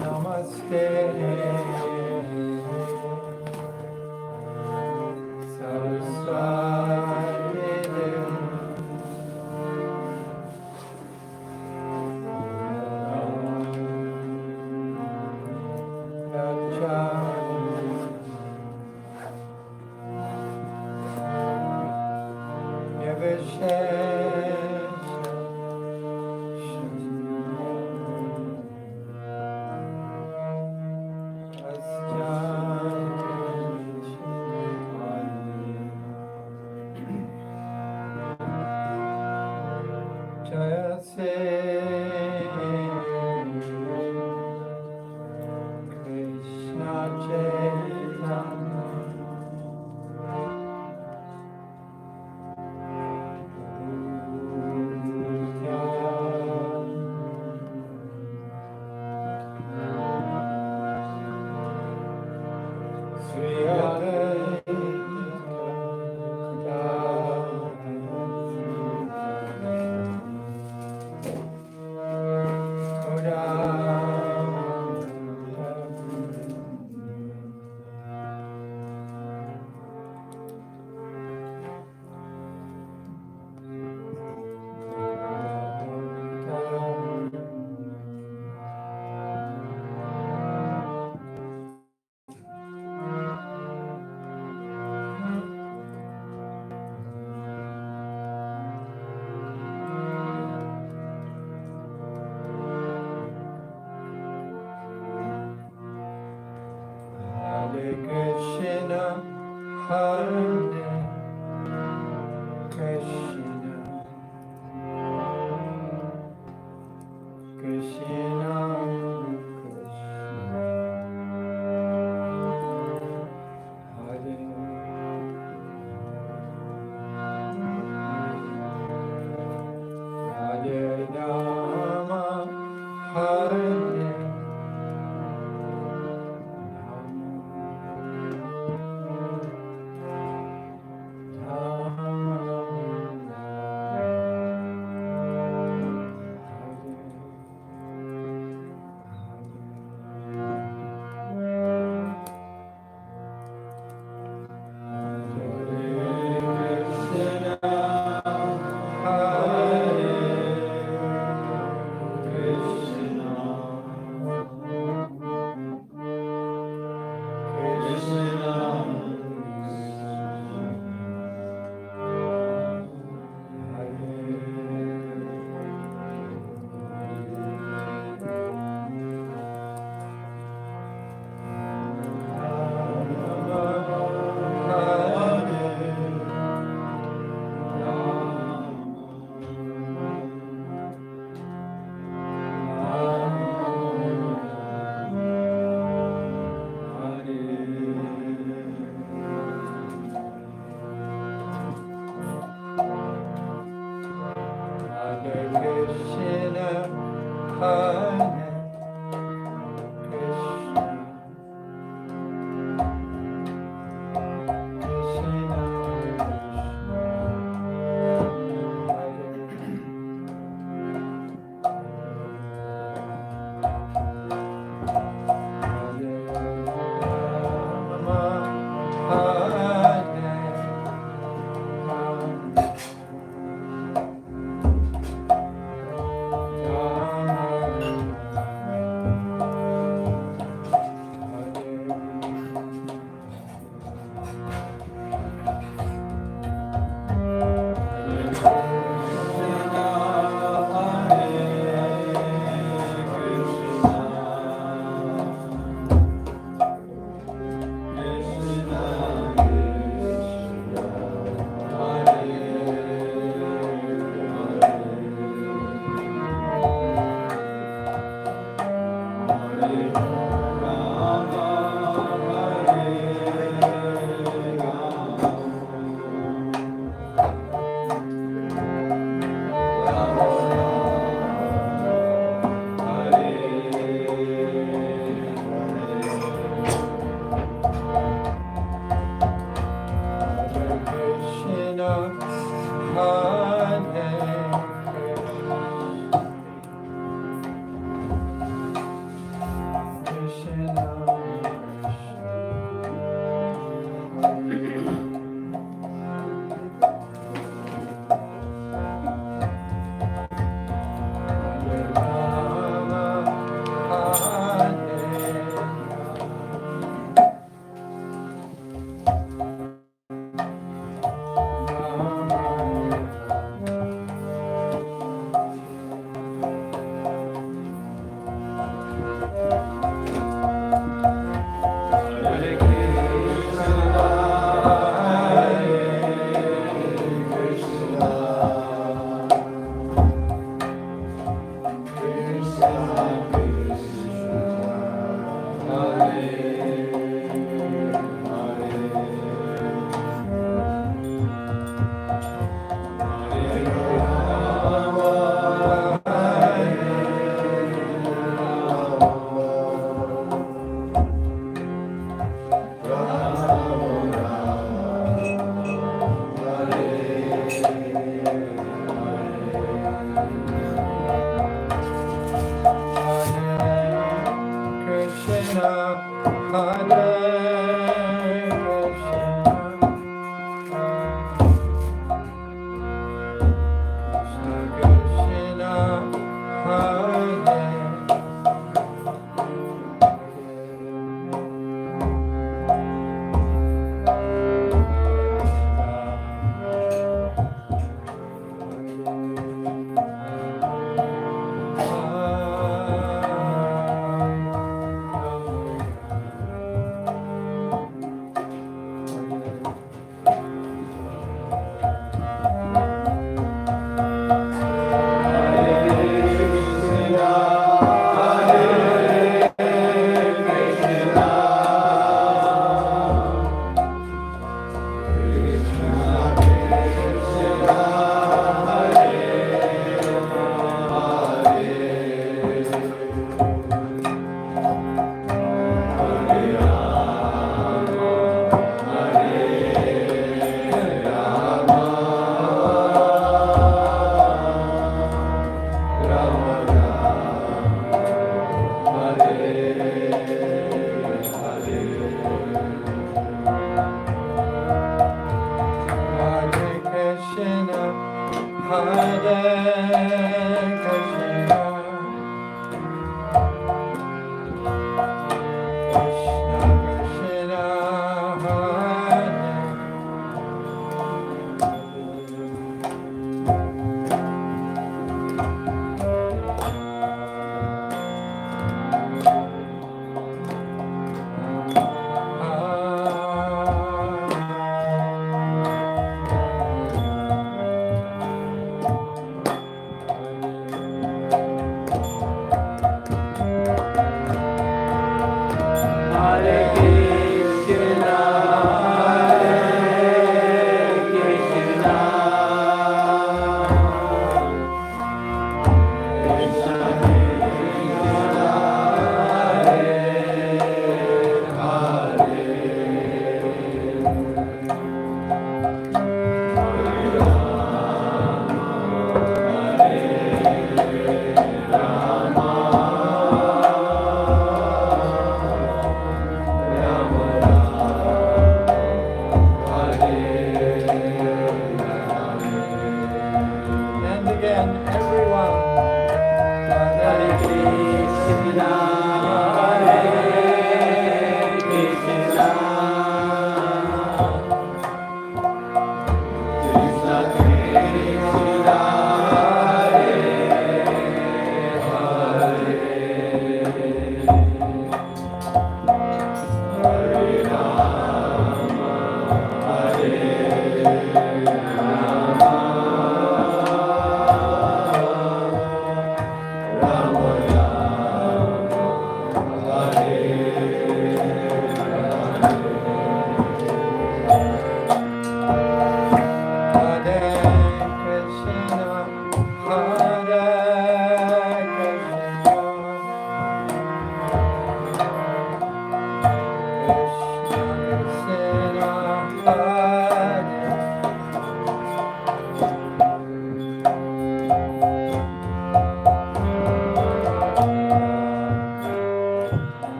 Namaste Saraswati Hare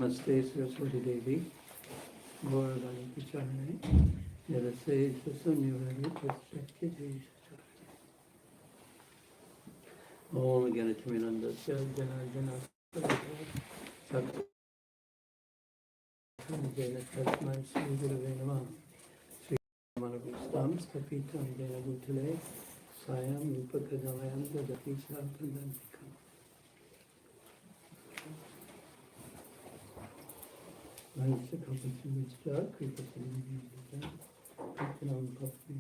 Namaste Saraswati Devi, Gaurvani Picharane, Nirase Sasunyavani Pratyakti Devi. Om Ganataminanda Janardana Sakta Jena Tasmai Sri Gurave Namah Sri Manavustam Skapitam Jena Bhutale Sayam Upakadamayam Dadati Sarpandantikam. Mansa Kapati Vista, Kripati Vista, Patram Papi.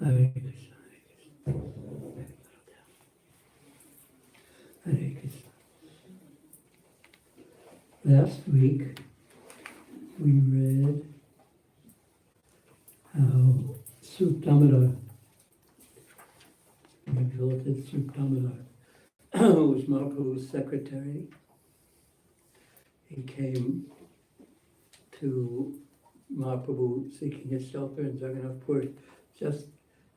Hare Krishna, Hare Krishna. Last week we read how Suttamara, the exalted Suttamara, who was Mahaprabhu's secretary, he came to Mahaprabhu seeking his shelter in Jagannath Puri just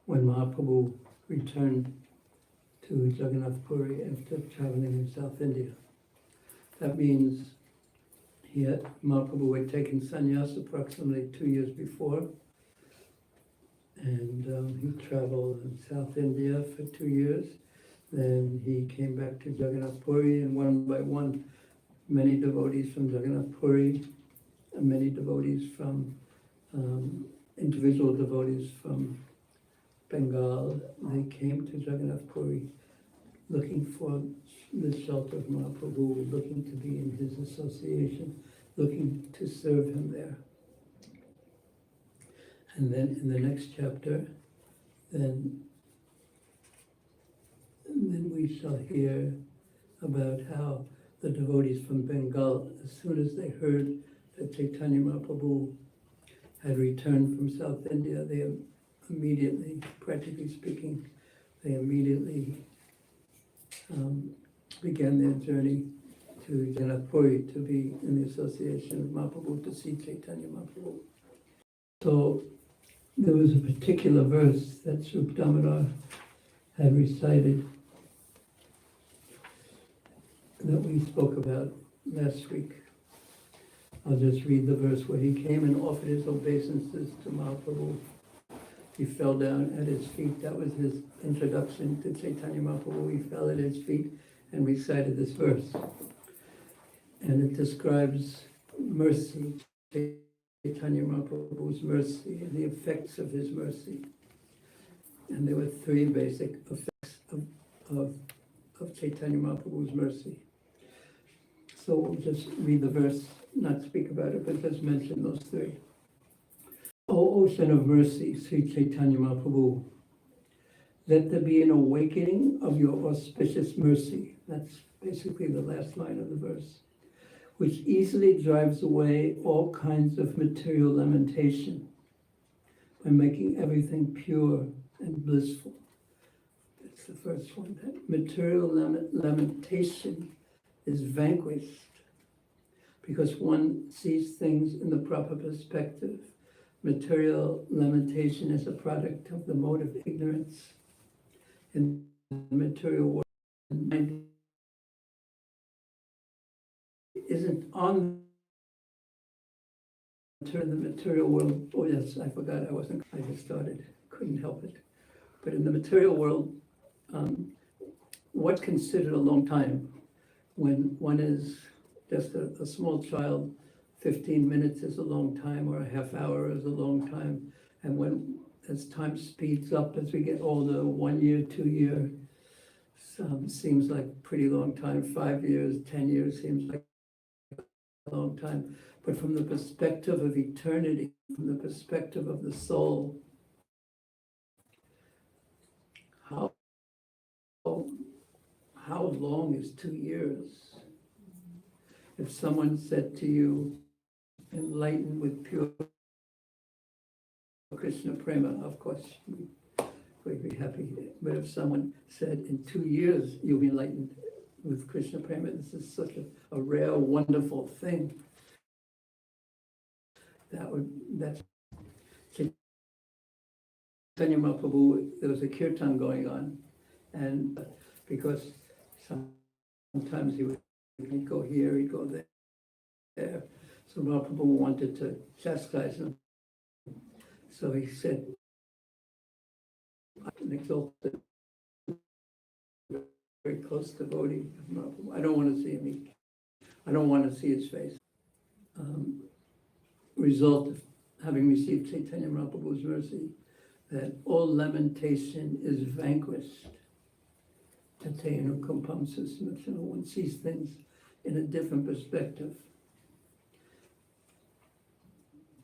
when Mahaprabhu returned to Jagannath Puri after traveling in South India. That means Mahaprabhu had taken sannyas approximately 2 years before, and he traveled in South India for 2 years. Then he came back to Jagannath Puri, and one by one, many devotees from Jagannath Puri and many devotees from individual devotees from Bengal. They came to Jagannath Puri looking for the shelter of Mahaprabhu, looking to be in his association, looking to serve him there. And then in the next chapter, then we shall hear about how the devotees from Bengal, as soon as they heard that Chaitanya Mahaprabhu had returned from South India, they immediately, practically speaking, they immediately began their journey to Jagannath Puri to be in the association of Mahaprabhu, to see Chaitanya Mahaprabhu. So there was a particular verse that Srup Damodar had recited that we spoke about last week. I'll just read the verse where he came and offered his obeisances to Mahaprabhu. He fell down at his feet. That was his introduction to Chaitanya Mahaprabhu. He fell at his feet and recited this verse. And it describes mercy, Chaitanya Mahaprabhu's mercy, and the effects of his mercy. And there were three basic effects of Chaitanya Mahaprabhu's mercy. So we'll just read the verse, not speak about it, but just mention those three. O Ocean of Mercy, Sri Chaitanya Mahaprabhu, let there be an awakening of your auspicious mercy. That's basically the last line of the verse, which easily drives away all kinds of material lamentation by making everything pure and blissful. That's the first one. That material lamentation is vanquished because one sees things in the proper perspective. Material lamentation is a product of the mode of ignorance. In the material world, mind isn't on the material world. Oh yes, I forgot, I just started, couldn't help it. But in the material world, what's considered a long time when one is just a small child, 15 minutes is a long time, or a half hour is a long time. And as time speeds up, as we get older, 1 year, 2 year, seems like a pretty long time. 5 years, 10 years seems like a long time. But from the perspective of eternity, from the perspective of the soul, how long is 2 years? If someone said to you, enlightened with pure Krishna prema, of course, we'd be happy. But if someone said, in 2 years, you'll be enlightened with Krishna prema, this is such a rare, wonderful thing. That's Chaitanya Mahaprabhu, there was a kirtan going on, and because sometimes he'd go here, he'd go there. So Mahaprabhu wanted to chastise him. So he said, an exalted, very close devotee of Mahaprabhu, I don't want to see him. I don't want to see his face. Result of having received Chaitanya Mahaprabhu's mercy, that all lamentation is vanquished. One sees things in a different perspective.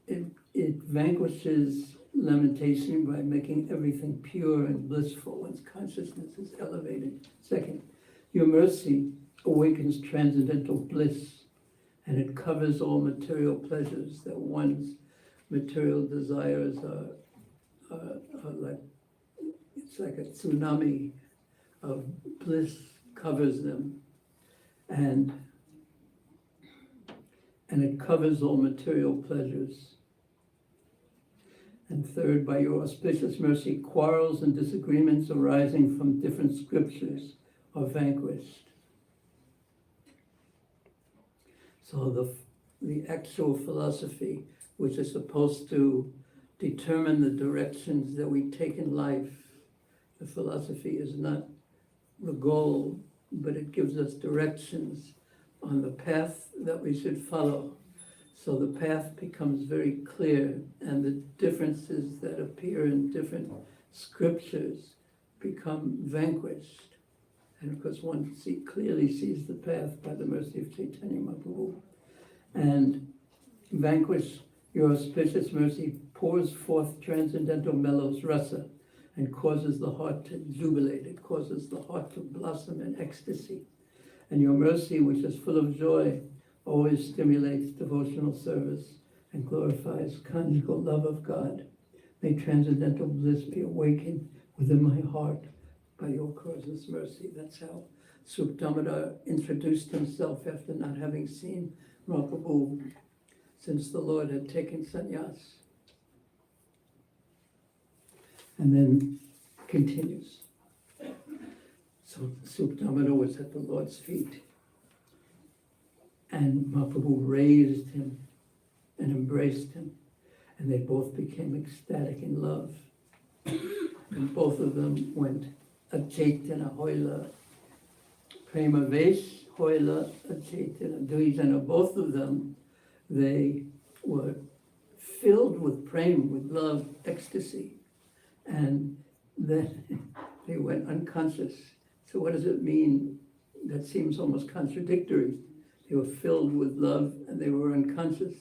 It vanquishes lamentation by making everything pure and blissful. One's consciousness is elevated. Second, your mercy awakens transcendental bliss, and it covers all material pleasures. That one's material desires are like, it's like a tsunami of bliss covers them, and it covers all material pleasures. And third, by your auspicious mercy, quarrels and disagreements arising from different scriptures are vanquished. So the actual philosophy, which is supposed to determine the directions that we take in life, the philosophy is not the goal, but it gives us directions on the path that we should follow. So the path becomes very clear, and the differences that appear in different scriptures become vanquished. And of course, one clearly sees the path by the mercy of Caitanya Mahaprabhu. And vanquish, your auspicious mercy pours forth transcendental mellows rasa and causes the heart to jubilate. It causes the heart to blossom in ecstasy. And your mercy, which is full of joy, always stimulates devotional service and glorifies conjugal love of God. May transcendental bliss be awakened within my heart by your causeless mercy. That's how Suktamara introduced himself after not having seen Mahaprabhu since the Lord had taken sannyas. And then continues. So Suktamara was at the Lord's feet, and Mahaprabhu raised him and embraced him, and they both became ecstatic in love. And both of them went Achaitana Hoila, Prema Vesh Hoila Achaitana Duijana. Both of them, they were filled with prema, with love, ecstasy, and then they went unconscious. So what does it mean? That seems almost contradictory. They were filled with love and they were unconscious.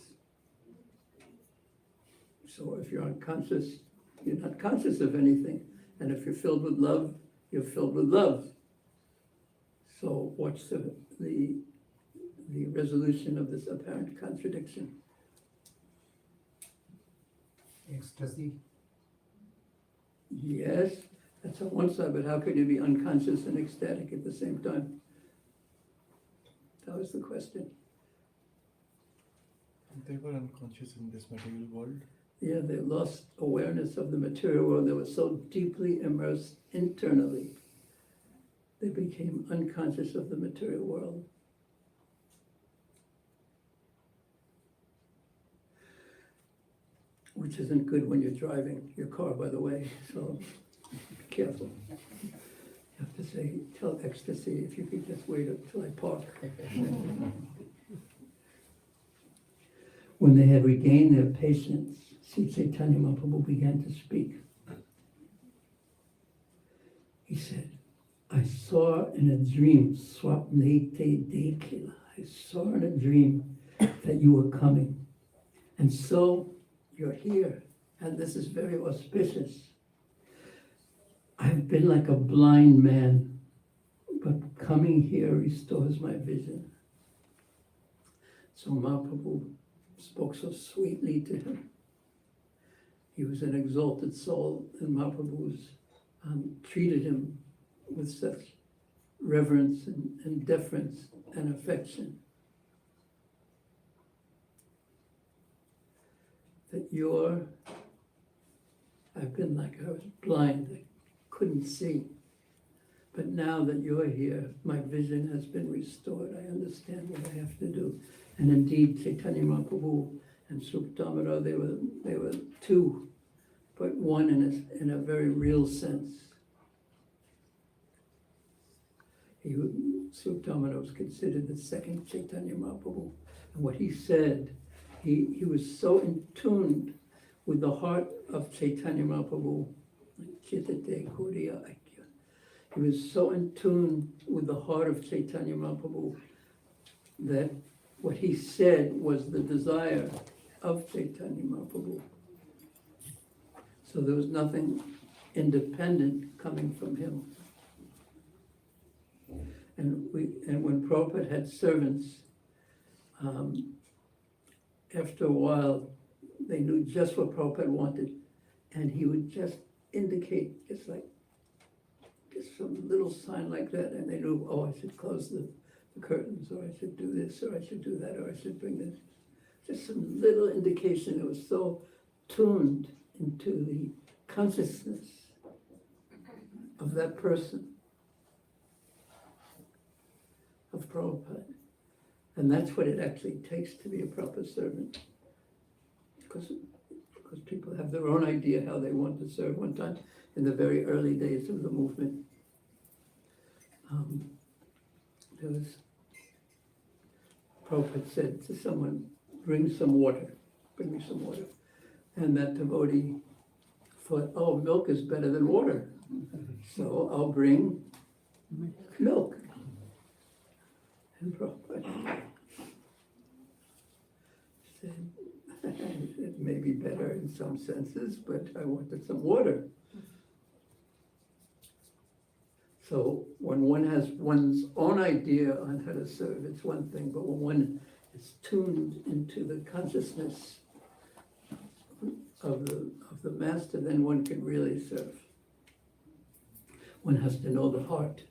So if you're unconscious, you're not conscious of anything. And if you're filled with love, you're filled with love. So what's the resolution of this apparent contradiction? Ecstasy. Yes, that's on one side, but how could you be unconscious and ecstatic at the same time? That was the question. They were unconscious in this material world. Yeah, they lost awareness of the material world. They were so deeply immersed internally. They became unconscious of the material world. Which isn't good when you're driving your car, by the way, so be careful. You have to say, tell ecstasy if you could just wait until I park. When they had regained their patience, Sri Caitanya Mahaprabhu began to speak. He said, I saw in a dream, swapnete dekila, I saw in a dream that you were coming. And so you're here, and this is very auspicious. I've been like a blind man, but coming here restores my vision. So Mahaprabhu spoke so sweetly to him. He was an exalted soul, and Mahaprabhu's treated him with such reverence and deference and affection. That I've been like I was blind, I couldn't see. But now that you're here, my vision has been restored. I understand what I have to do. And indeed, Caitanya Mahaprabhu and Suktamara, they were two, but one in a very real sense. Suktamara was considered the second Caitanya Mahaprabhu. And what he said, he was so in tune with the heart of Caitanya Mahaprabhu. He was so in tune with the heart of Caitanya Mahaprabhu that what he said was the desire of Caitanya Mahaprabhu. So there was nothing independent coming from him. And when Prabhupada had servants, after a while, they knew just what Prabhupada wanted, and he would just indicate, just some little sign like that, and they knew, oh, I should close the curtains, or I should do this, or I should do that, or I should bring this. Just some little indication that was so tuned into the consciousness of that person, of Prabhupada. And that's what it actually takes to be a proper servant. Because people have their own idea how they want to serve. One time, in the very early days of the movement, Prabhupada said to someone bring some water, bring me some water. And that devotee thought, oh, milk is better than water, so I'll bring milk. And Prabhupada said, it may be better in some senses, but I wanted some water. So when one has one's own idea on how to serve, it's one thing, but when one is tuned into the consciousness of the master, then one can really serve. One has to know the heart.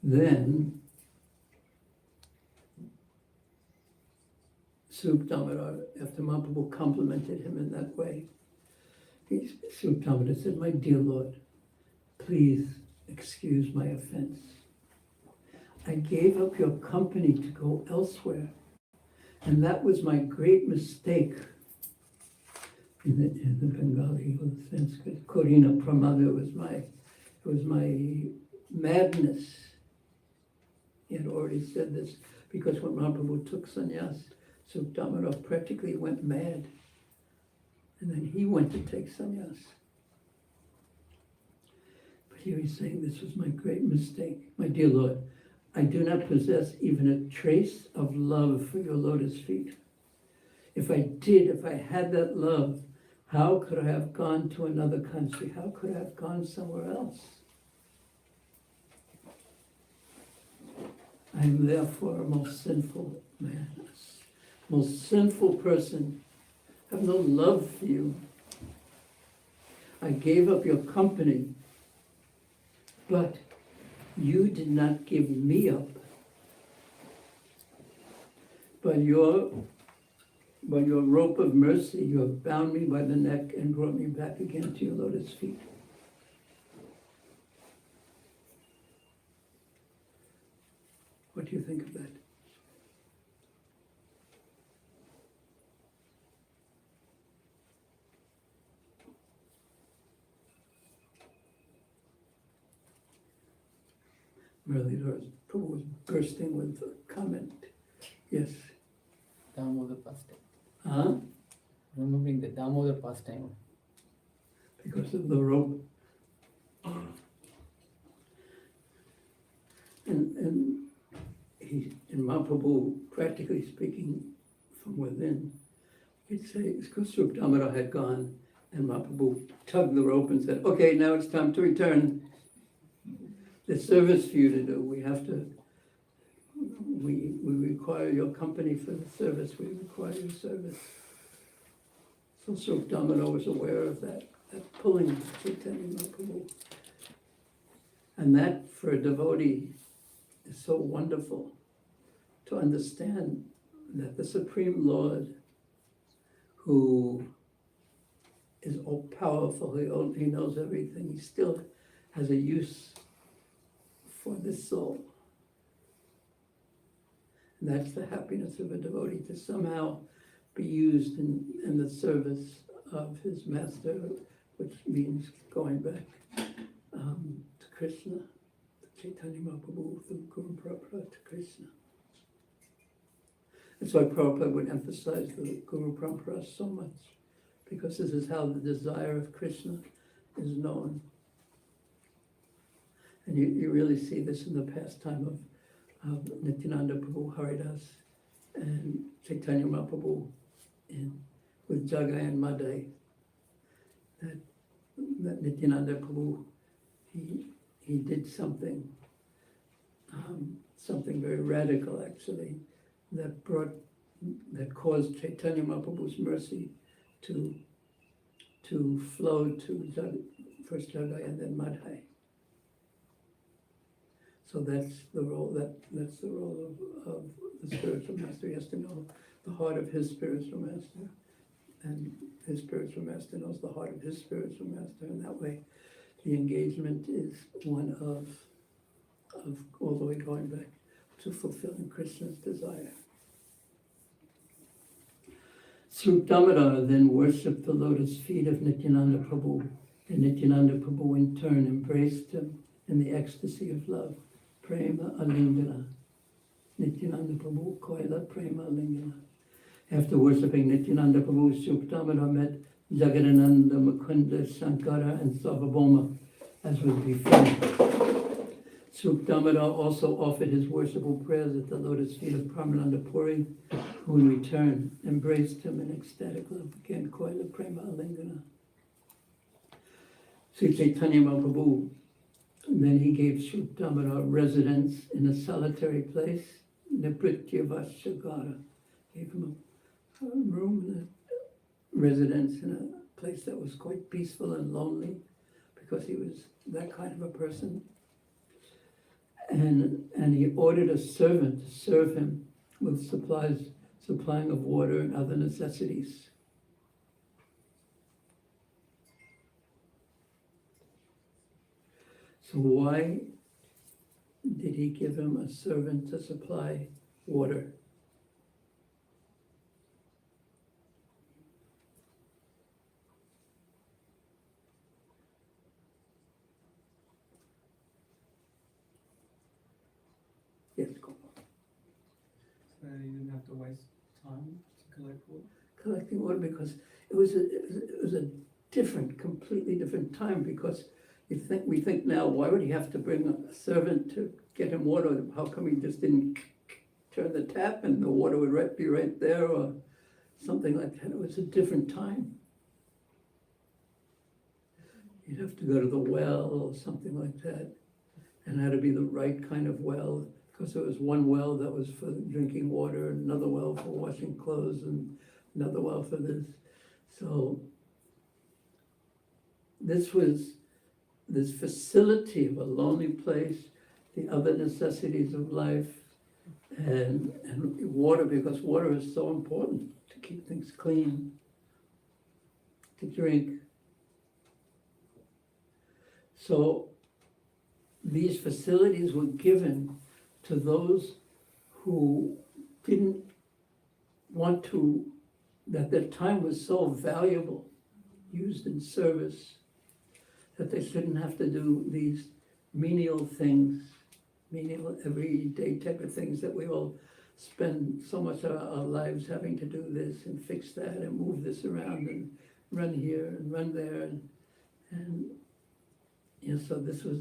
Then Subtamara, after Mahaprabhu complimented him in that way, Subtamara said, my dear Lord, please excuse my offense. I gave up your company to go elsewhere, and that was my great mistake. In the Bengali or the Sanskrit, Korina Pramada was my madness. He had already said this, because when Mahaprabhu took sannyas, Subtamara practically went mad. And then he went to take sannyas. But here he's saying, this was my great mistake. My dear Lord, I do not possess even a trace of love for your lotus feet. If I had that love, how could I have gone to another country? How could I have gone somewhere else? I am therefore a most sinful man, a most sinful person. I have no love for you. I gave up your company, but you did not give me up. By your rope of mercy, you have bound me by the neck and brought me back again to your lotus feet. What do you think of that? Really, Prabhu was bursting with a comment. Yes. Damodar pastime. Huh? Remembering the Damodar pastime. Because of the rope. And Mahaprabhu, practically speaking, from within, you'd say, because Subtamara had gone, and Mahaprabhu tugged the rope and said, okay, now it's time to return. There's service for you to do. We require your company for the service. We require your service. So Subtamara was aware of that pulling of Caitanya Mahaprabhu. And that, for a devotee, is so wonderful to understand that the Supreme Lord, who is all powerful, he knows everything, he still has a use for this soul. And that's the happiness of a devotee, to somehow be used in the service of his master, which means going back to Krishna, to Caitanya Mahaprabhu, through Caritamrta to Krishna. That's why Prabhupada would emphasize the Guru Parampara so much, because this is how the desire of Krishna is known. And you really see this in the pastime of Nityananda Prabhu Haridas and Chaitanya Mahaprabhu with Jagai and Madai. That Nityananda Prabhu, he did something very radical actually, that caused Chaitanya Mahaprabhu's mercy to flow to first Jagai and then Madhai. So that's the role of the spiritual master. He has to know the heart of his spiritual master, and his spiritual master knows the heart of his spiritual master, and that way the engagement is one of all the way going back to fulfilling Krishna's desire. Subtamara then worshipped the lotus feet of Nityananda Prabhu, and Nityananda Prabhu in turn embraced him in the ecstasy of love, prema alingana. Nityananda Prabhu, Koila Prema Lingana. After worshipping Nityananda Prabhu, Suktamara met Jagadananda, Mukunda, Sankara, and Sarvabhauma, as was before. Suktamara also offered his worshipful prayers at the lotus feet of Paramananda Puri, who in return embraced him in ecstatic love. Again, Koila Prema Lingana. Sri Caitanya Mahaprabhu, then he gave Suktamara residence in a solitary place, Nipritya Vashagara. Gave him a room, a residence in a place that was quite peaceful and lonely, because he was that kind of a person. And he ordered a servant to serve him with supplying of water and other necessities. So why did he give him a servant to supply water? Yes, go on. So that he didn't have to waste time to collect water? Collecting water, because it was a different, completely different time, because we think now, why would he have to bring a servant to get him water? How come he just didn't turn the tap and the water would be right there, or something like that? It was a different time. You'd have to go to the well or something like that, and it had to be the right kind of well, because there was one well that was for drinking water, another well for washing clothes, and another well for this. So this facility of a lonely place, the other necessities of life, and water, because water is so important to keep things clean, to drink. So these facilities were given to those who didn't want to, that their time was so valuable, used in service, that they shouldn't have to do these menial things, menial everyday type of things that we all spend so much of our lives having to do this and fix that and move this around and run here and run there. And so this was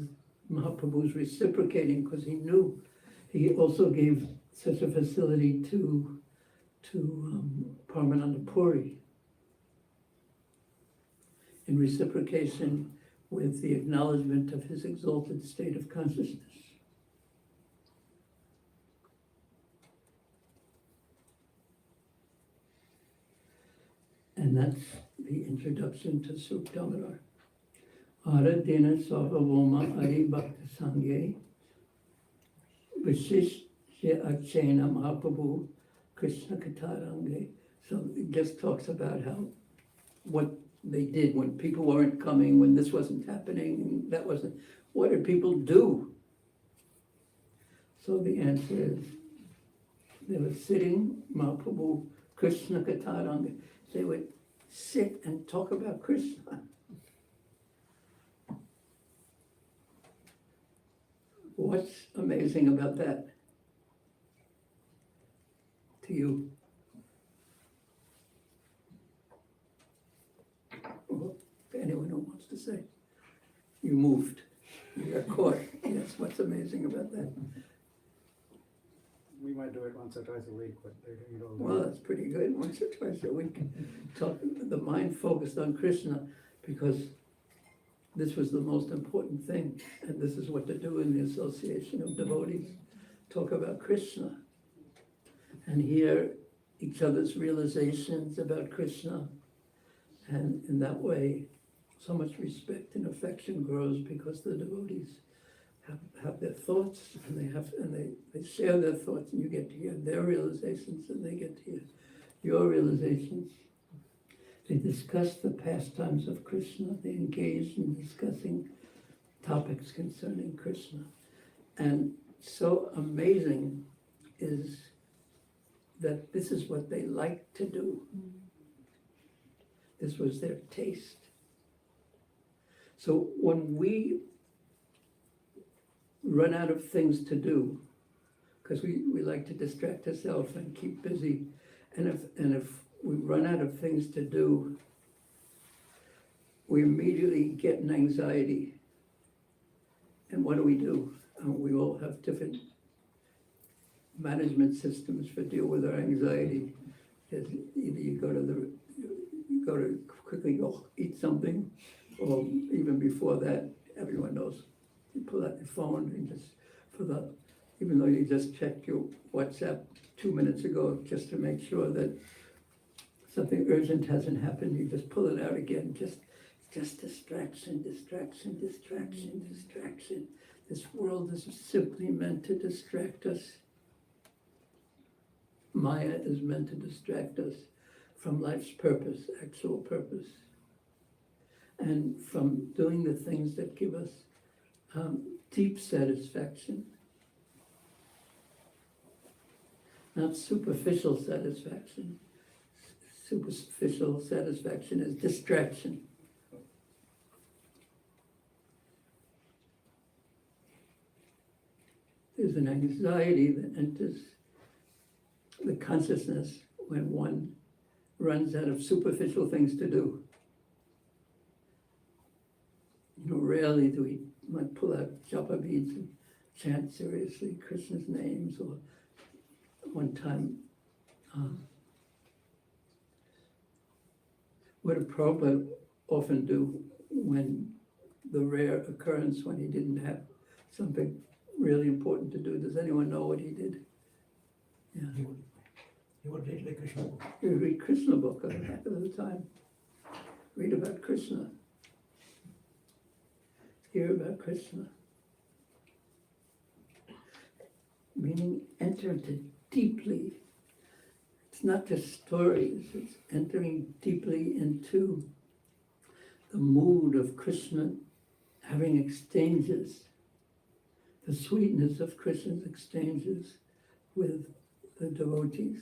Mahaprabhu's reciprocating, because he knew. He also gave such a facility to Paramananda Puri in reciprocation with the acknowledgement of his exalted state of consciousness. And that's the introduction to Suktamara. Aradena Sarvabhauma Ari Bhakta Sangye Vishish Achena Mahaprabhu Krishna Katarange. So it just talks about what they did when people weren't coming, when this wasn't happening, that wasn't. What did people do? So the answer is, they were sitting, Mahaprabhu Krishna Katarange. They would sit and talk about Krishna. What's amazing about that to you? Well, anyone who wants to say. You moved. You got caught. Yes, what's amazing about that? We might do it once or twice a week, but they're doing it all day. Well, that's pretty good. Once or twice a week. The mind focused on Krishna, because this was the most important thing. And this is what to do in the association of devotees. Talk about Krishna. And hear each other's realizations about Krishna. And in that way, so much respect and affection grows, because the devotees have their thoughts, and they share their thoughts, and you get to hear their realizations, and they get to hear your realizations. They discuss the pastimes of Krishna. They engage in discussing topics concerning Krishna. And so amazing is that this is what they like to do. This was their taste. So when we run out of things to do, because we like to distract ourselves and keep busy. And if we run out of things to do, we immediately get an anxiety. And what do? We all have different management systems for deal with our anxiety. There's either you go to quickly go eat something, or even before that, everyone knows, you pull out your phone and just even though you just checked your WhatsApp 2 minutes ago, just to make sure that something urgent hasn't happened, you just pull it out again, just distraction. This world is simply meant to distract us. Maya is meant to distract us from life's purpose, actual purpose, and from doing the things that give us deep satisfaction, not superficial satisfaction. Superficial satisfaction is distraction. There's an anxiety that enters the consciousness when one runs out of superficial things to do. Rarely do we might pull out japa beads and chant seriously Krishna's names, or one time, what a Prabhupada often do when the rare occurrence when he didn't have something really important to do. Does anyone know what he did? Yeah. He would read like Krishna book. He would read Krishna book a heck of the time. Read about Krishna. Hear about Krishna. Meaning enter into deeply. It's not just stories, it's entering deeply into the mood of Krishna, having exchanges, the sweetness of Krishna's exchanges with the devotees,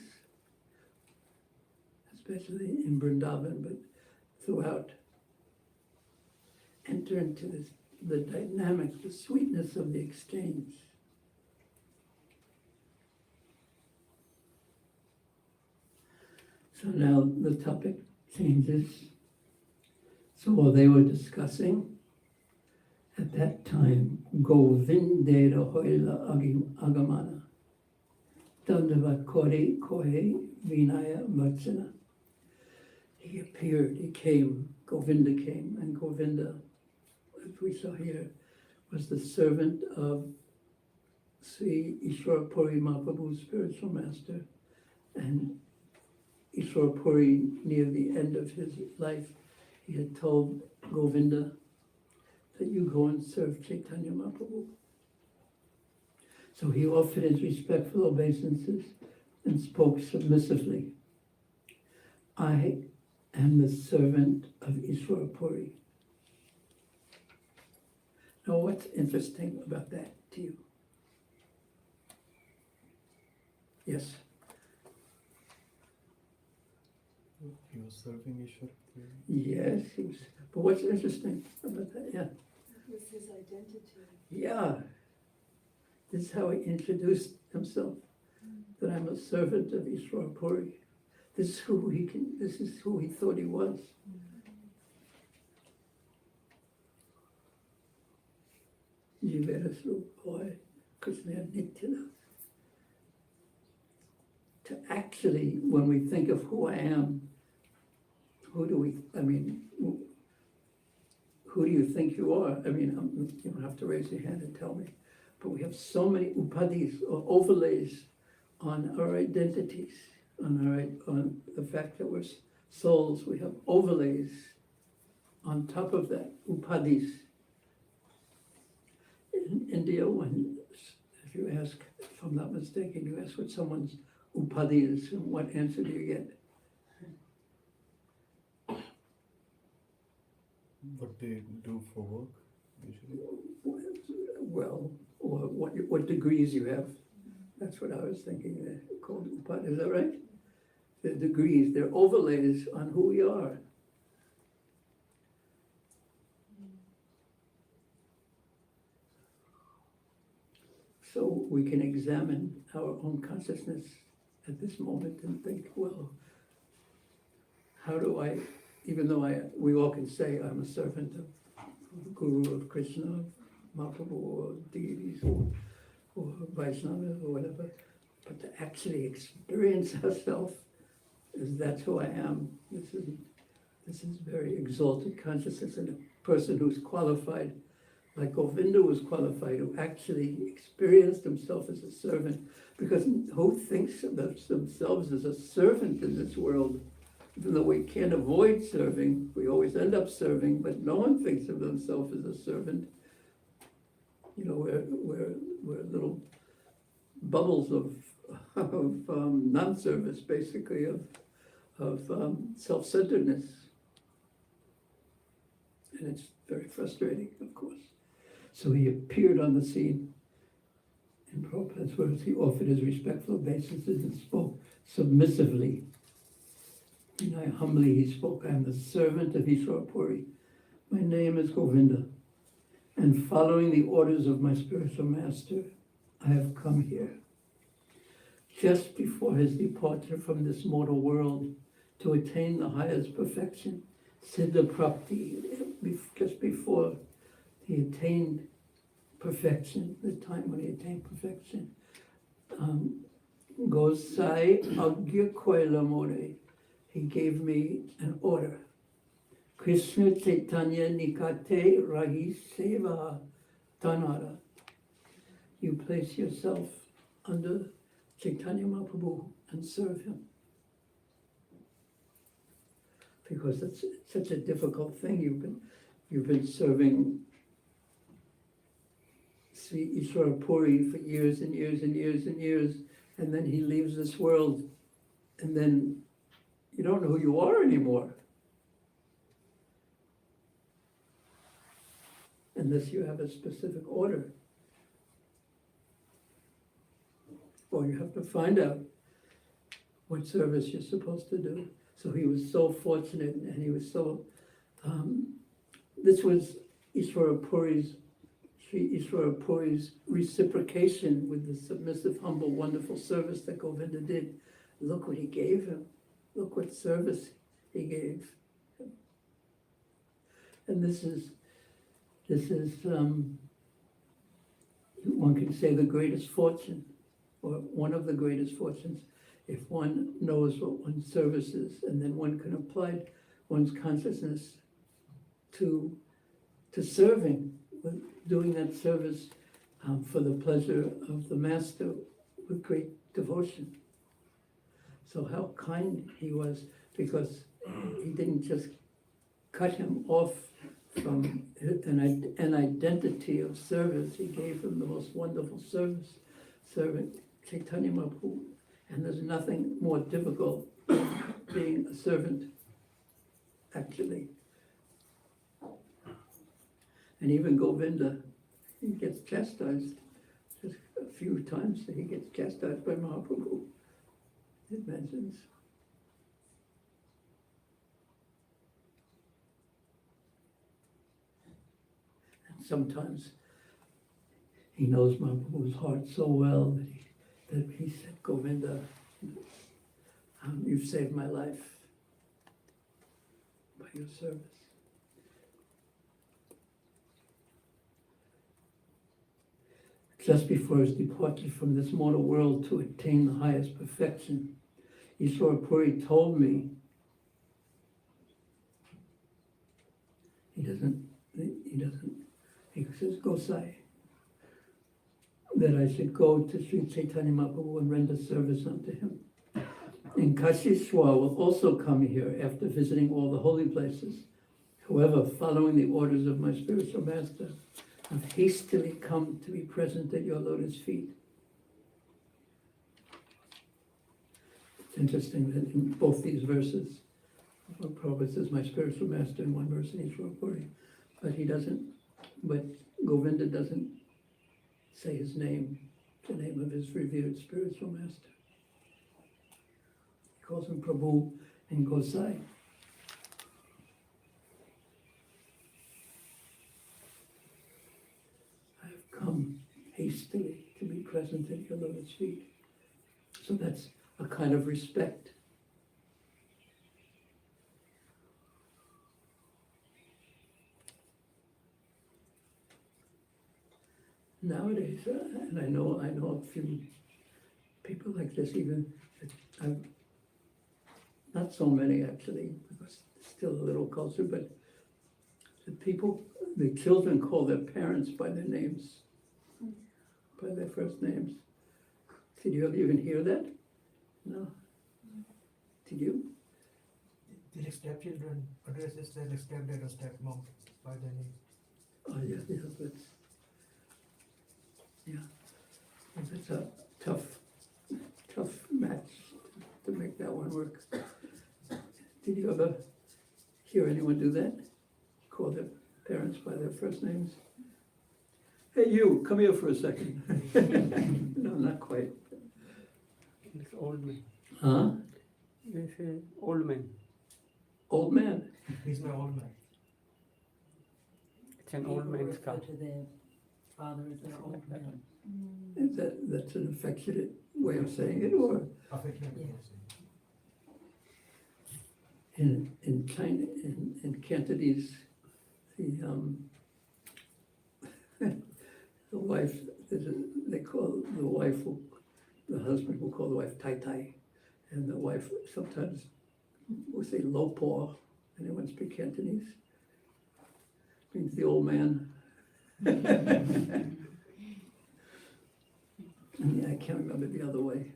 especially in Vrindavan, but throughout. Enter into the dynamic, the sweetness of the exchange. So now the topic changes. So while they were discussing, at that time, Govindera Hoila Agamana, Dandavat Kore Kohe Vinaya Vachana. He appeared, he came, Govinda came, and Govinda, as we saw here, was the servant of Sri Ishwara Puri Mahaprabhu's spiritual master. And Ishwara Puri, near the end of his life, he had told Govinda that you go and serve Caitanya Mahaprabhu. So he offered his respectful obeisances and spoke submissively. I am the servant of Ishwara Puri. Now what's interesting about that to you? Yes? He was serving Ishwar. Yes, he was. But what's interesting about that? Yeah. It was his identity. Yeah. This is how he introduced himself. That I'm a servant of Ishwara Puri. This is who he thought he was. Jivera Srupoy, Krishna Nityana. To actually, when we think of who I am, who do you think you are? I mean, you don't have to raise your hand and tell me, but we have so many upadhis or overlays on our identities, on the fact that we're souls. We have overlays on top of that, upadhis. In India, if you ask, if I'm not mistaken, you ask what someone's upadhi is, and what answer do you get? What they do for work, usually. Well, or what degrees you have. That's what I was thinking, they're called upadhi, is that right? The degrees, they're overlays on who we are. So we can examine our own consciousness at this moment and think, well, how do I, even though we all can say I'm a servant of the Guru, of Krishna, of Mahaprabhu, or deities, or Vaishnava, or whatever, but to actually experience ourselves as that's who I am. This is very exalted consciousness, and a person who's qualified, like Govinda was qualified, who actually experienced himself as a servant, because who thinks of themselves as a servant in this world? Even though we can't avoid serving, we always end up serving, but no one thinks of themselves as a servant. You know, we're little bubbles of non-service, basically, of self-centeredness. And it's very frustrating, of course. So he appeared on the scene. In Prabhupada's words, he offered his respectful obeisances and spoke submissively. And humbly he spoke, I am the servant of Ishwara Puri. My name is Govinda. And following the orders of my spiritual master, I have come here. Just before his departure from this mortal world to attain the highest perfection, Siddha Prapti, just before he attained perfection, the time when he attained perfection, Gosai Agya Koila More, he gave me an order. Krishna Caitanya Nikate Rahi Seva Tanara. You place yourself under Caitanya Mahaprabhu and serve him. Because it's such a difficult thing. You've been serving Sri Ishwara Puri for years and years and years and years, and then he leaves this world, and then you don't know who you are anymore. Unless you have a specific order. Or you have to find out what service you're supposed to do. So he was so fortunate, and he was so, this was Ishwara Puri's reciprocation with the submissive, humble, wonderful service that Govinda did. Look what he gave him. Look what service he gave him. And this is one can say the greatest fortune, or one of the greatest fortunes, if one knows what one's service is, and then one can apply one's consciousness to serving, doing that service for the pleasure of the Master with great devotion. So how kind he was, because he didn't just cut him off from an identity of service. He gave him the most wonderful service, servant Caitanya Mahaprabhu. And there's nothing more difficult than being a servant, actually. And even Govinda, he gets chastised. Just a few times that he gets chastised by Mahaprabhu, it mentions. And sometimes he knows Mahaprabhu's heart so well that he said, Govinda, you've saved my life by your service. Just before his departure from this mortal world to attain the highest perfection, Ishwara Puri told me, he says, Gosai, that I should go to Sri Caitanya Mahaprabhu and render service unto him. And Kashishwa will also come here after visiting all the holy places. However, following the orders of my spiritual master, I've hastily come to be present at your lotus feet. It's interesting that in both these verses, Prabhupada says my spiritual master in one verse in Ishwara Puri, but Govinda doesn't say his name, the name of his revered spiritual master. He calls him Prabhu and Gosai. I have come hastily to be present at your lotus feet. So that's a kind of respect. Nowadays, and I know a few people like this, even, I've, not so many actually, because it's still a little culture, but the children call their parents by their names, by their first names. Did you ever even hear that? No? Did you? The stepchildren addresses their stepdad or stepmom by their name. Oh, yeah, that's a tough match to make that one work. Did you ever hear anyone do that? Call their parents by their first names? Hey, you, come here for a second. No, not quite. It's old man. Huh? They say old man. Old man? He's my old man. It's an old man's car. Refer to their father as their old man. That's an affectionate way of saying it, or Affectionately, Yeah. yes. in China, in Cantonese, the wife, they call the wife, the husband will call the wife Tai Tai, and the wife sometimes will say Lo Po. Anyone speak Cantonese? Means the old man. Yeah, I can't remember the other way.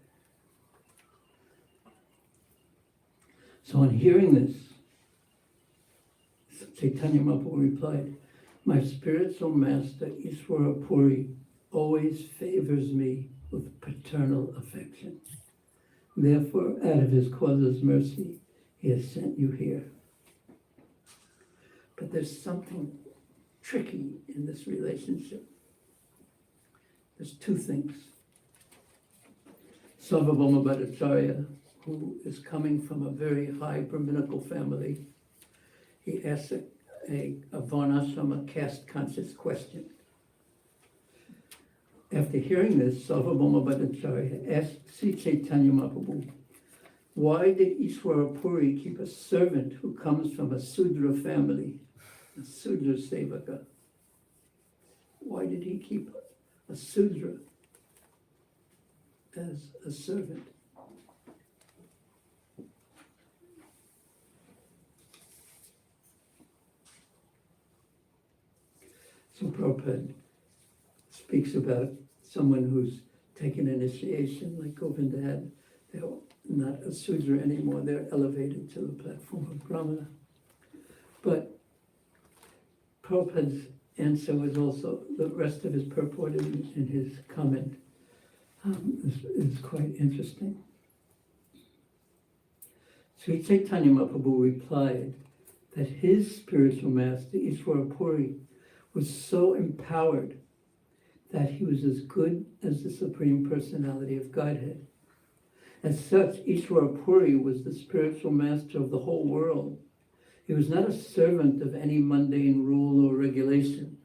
So on hearing this, Caitanya Mahaprabhu replied, "My spiritual master, Ishvara Puri, always favors me with paternal affection. Therefore, out of his causeless mercy, he has sent you here." But there's something tricky in this relationship. There's two things. Sarvabhauma Bhattacharya, who is coming from a very high Brahminical family, he asks a Varnashrama caste conscious question. After hearing this, Sarvabhauma Bhattacharya asked Sri Caitanya Mahaprabhu, why did Ishvara Puri keep a servant who comes from a Sudra family, a Sudra Sevaka? Why did he keep a Sudra as a servant? So Prabhupada speaks about someone who's taken initiation, like Govinda had. They're not a Sudra anymore, they're elevated to the platform of Brahmana. But Prabhupada's answer was also, the rest of his purport in his comment is quite interesting. Sri Caitanya Mahaprabhu replied that his spiritual master, Ishvara Puri, was so empowered that he was as good as the Supreme Personality of Godhead. As such, Ishvara Puri was the spiritual master of the whole world. He was not a servant of any mundane rule or regulation.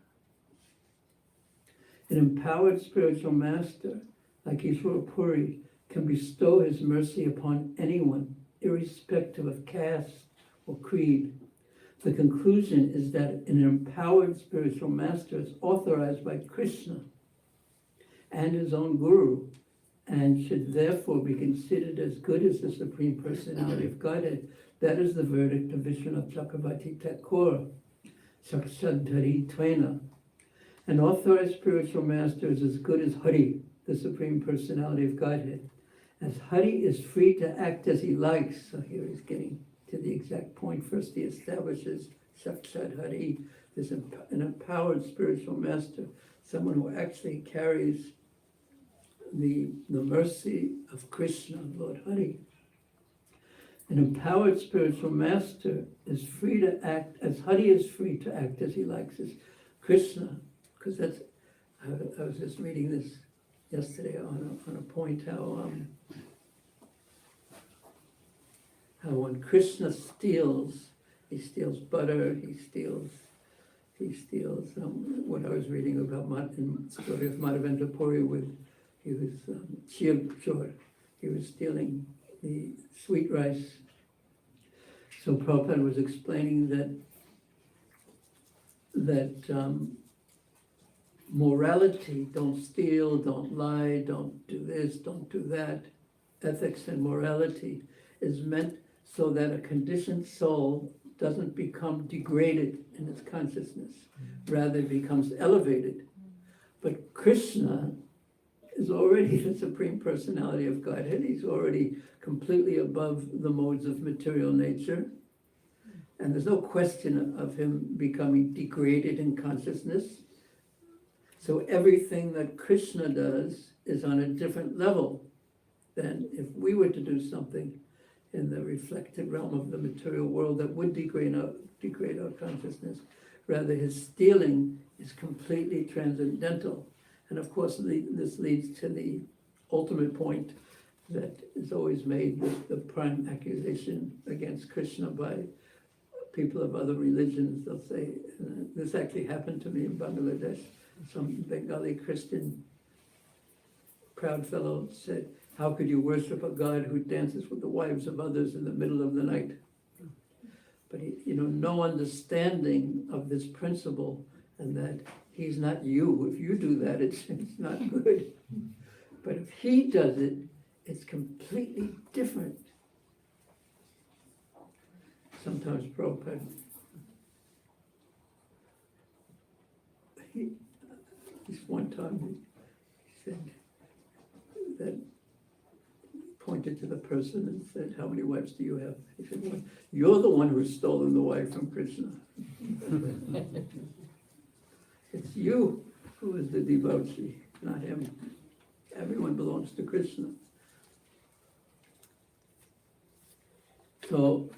An empowered spiritual master like Ishvara Puri can bestow his mercy upon anyone, irrespective of caste or creed. The conclusion is that an empowered spiritual master is authorized by Krishna and his own guru, and should therefore be considered as good as the Supreme Personality of Godhead. That is the verdict of Vishwanath Chakravarti Thakur, Sakshadhari Tvena. An authorized spiritual master is as good as Hari, the Supreme Personality of Godhead. As Hari is free to act as he likes, so here he's getting to the exact point. First he establishes Sakshat Hari, this an empowered spiritual master, someone who actually carries the mercy of Krishna, Lord Hari. An empowered spiritual master is free to act, as Hari is free to act as he likes, as Krishna, because that's, I was just reading this yesterday on a point, how when Krishna steals, he steals butter, he steals what I was reading about in the story of Madhavendra Puri with he was chor. He was stealing the sweet rice. So Prabhupada was explaining that morality, don't steal, don't lie, don't do this, don't do that. Ethics and morality is meant so that a conditioned soul doesn't become degraded in its consciousness, rather it becomes elevated. But Krishna is already the Supreme Personality of Godhead. He's already completely above the modes of material nature. And there's no question of him becoming degraded in consciousness. So everything that Krishna does is on a different level than if we were to do something in the reflected realm of the material world that would degrade our consciousness. Rather, his stealing is completely transcendental. And of course, this leads to the ultimate point that is always made with the prime accusation against Krishna by people of other religions. They'll say, this actually happened to me in Bangladesh. Some Bengali Christian proud fellow said, how could you worship a God who dances with the wives of others in the middle of the night? But no understanding of this principle, and that he's not you. If you do that, it's not good. But if he does it, it's completely different. Sometimes Prabhupada, this one time he said that, pointed to the person and said, how many wives do you have? He said, well, you're the one who's stolen the wife from Krishna. It's you who is the devotee, not him. Everyone belongs to Krishna. So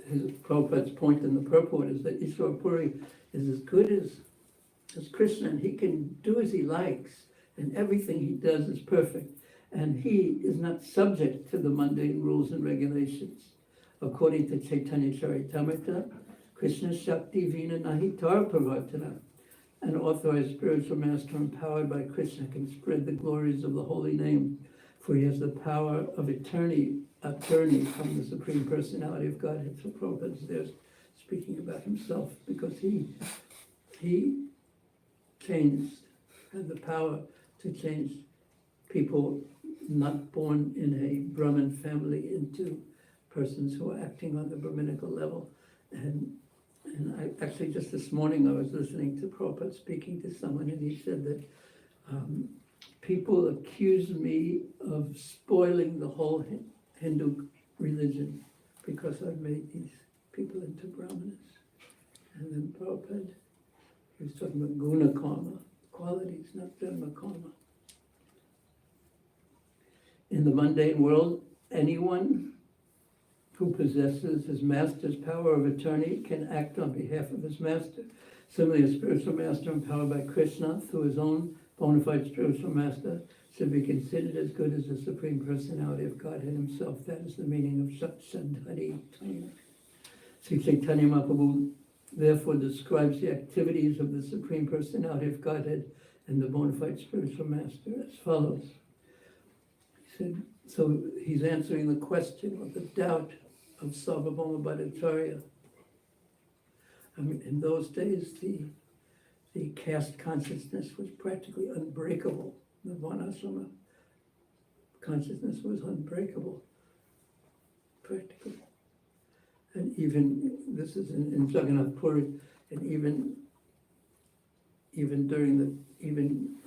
his Prabhupada's point in the purport is that Ishwar Puri is as good as Krishna, and he can do as he likes, and everything he does is perfect. And he is not subject to the mundane rules and regulations. According to Caitanya Caritamrta, Krishna Shakti Vina Nahi Tar Pravartana. An authorized spiritual master empowered by Krishna can spread the glories of the holy name, for he has the power of attorney from the Supreme Personality of Godhead. So Prabhupada is there speaking about himself, because he changed, had the power to change people not born in a Brahmin family into persons who are acting on the Brahminical level. And I actually just this morning I was listening to Prabhupada speaking to someone, and he said that people accuse me of spoiling the whole Hindu religion because I've made these people into Brahmanas. And then Prabhupada, he was talking about guna karma, qualities, not dharma karma. In the mundane world, anyone who possesses his master's power of attorney can act on behalf of his master. Similarly, a spiritual master empowered by Krishna through his own bona fide spiritual master should be considered as good as the Supreme Personality of Godhead himself. That is the meaning of Caritamrta. Sri Caitanya Mahaprabhu therefore describes the activities of the Supreme Personality of Godhead and the bona fide spiritual master as follows. He said, so he's answering the question of the doubt of Sarvabhauma Bhattacharya. I mean, in those days, the caste consciousness was practically unbreakable. The Varnashrama consciousness was unbreakable, practically. And even, this is in Jagannath Puri, and even during in